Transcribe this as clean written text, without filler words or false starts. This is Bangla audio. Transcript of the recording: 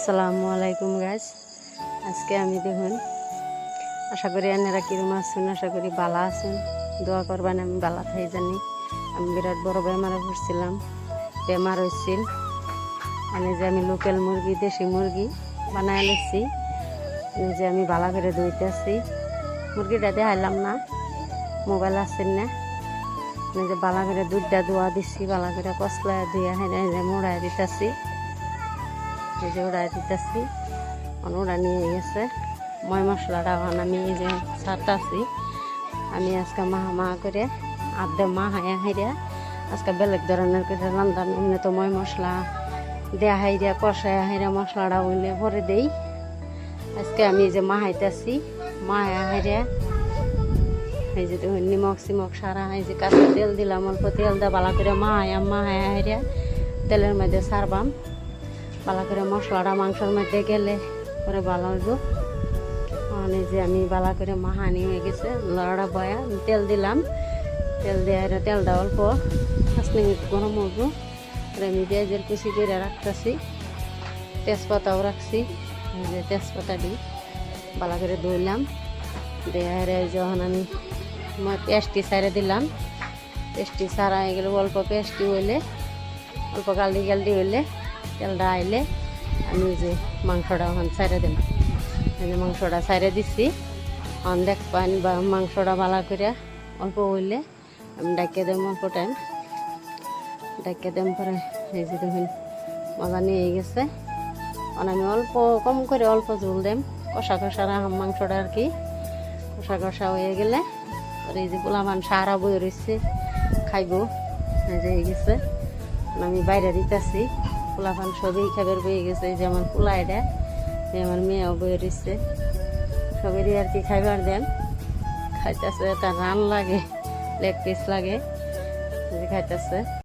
আসসালামু আলাইকুম গাইস। আজকে আমি দেখুন আশা করি আপনারা কিরম আছেন, আশা করি ভালো আছেন। দোয়া করবেন আমি ভালো থাই জানি। আমি বিরাট বড় বেমারে পড়ছিলাম, বেমার হয়েছিল। যে আমি লোকাল মুরগি, দেশি মুরগি বানায় নিচ্ছি, যে আমি ভালো করে ধুইতেছি। মুরগিটা দেখাইলাম না, মোবাইল আসছেন না, যে ভালো করে দুধটা ধোয়া দিচ্ছি, ভালো করে কসলায় ধুয়ে হেঁটে মোড়ায় দিতেছি। এই যে ওড়াই দিতেছি, ওরা নিয়ে গেছে ময় মশলাটা। আমি এই যে ছাড়তাছি, আমি আজকে মাহা করে আধে মাহায়া হাইরা আজকে বেলেগ ধরনের করে রান্ধান। এমনি তো ময় মশলা দেয়া হাইরা কষায়া হাইরা মশলাটা হইলে পরে দেই। আজকে আমি এই যে মাহাইতেছি, মাহায়া হাইরা এই যে দেখুন নিমক সিমক সারা, এই যে কাঁচা তেল দিলাম, অল্প তেল দিয়ে ভালো করে মাহায়া হাইরা তেলের মধ্যে সারবাম। ভালো করে মশলাটা মাংসের মধ্যে গেলে পরে ভালো হইব। এই যে আমি ভালো করে মাহানি হয়ে গেছে, লড়া বয়া তেল দিলাম, তেল দিয়ে তেলটা অল্প 5 মিনিট গরম হইব। আমি পেঁয়াজের কুচি করে রাখতেছি, তেজপাতাও রাখছি। এই যে তেজপাতা দিই ভালো করে ধুইলাম, দিয়ে যখন আমি পেস্টটি সাইডে দিলাম, পেস্টটি সারা হয়ে গেলে অল্প পেস্টটি হইলে, অল্প গালডি হইলে তেলটা আইলে আমি যে মাংসটা ওখান সাইডে দিলাম। এই যে মাংসটা সাইডে দিচ্ছি, অন দেখবেন বা মাংসটা ভালো করে অল্প হইলে আমি ডাকিয়ে দেব। অল্প টাইম ডাকিয়ে দেম, পরে এই যে দেখুন মজা নিয়ে গেছে। আমি অল্প কম করে অল্প ঝোল দেম, কষা কষা মাংসটা আর কি। কষা কষা হয়ে গেলে পরে এই যে পোলাপান সারা বই রয়েছে খাইব, এই যে হয়ে গেছে। আমি বাইরে দিতেছি, পোলাপান সবই খাবার বয়ে গেছে। এই যে আমার পোলা, এটা আমার মেয়েও বয়ে রয়েছে, সবেরই আর কি খাইবার দেন। খাইতেছে, একটা রান লাগে, লেগ পিস লাগে, খাইতেছে।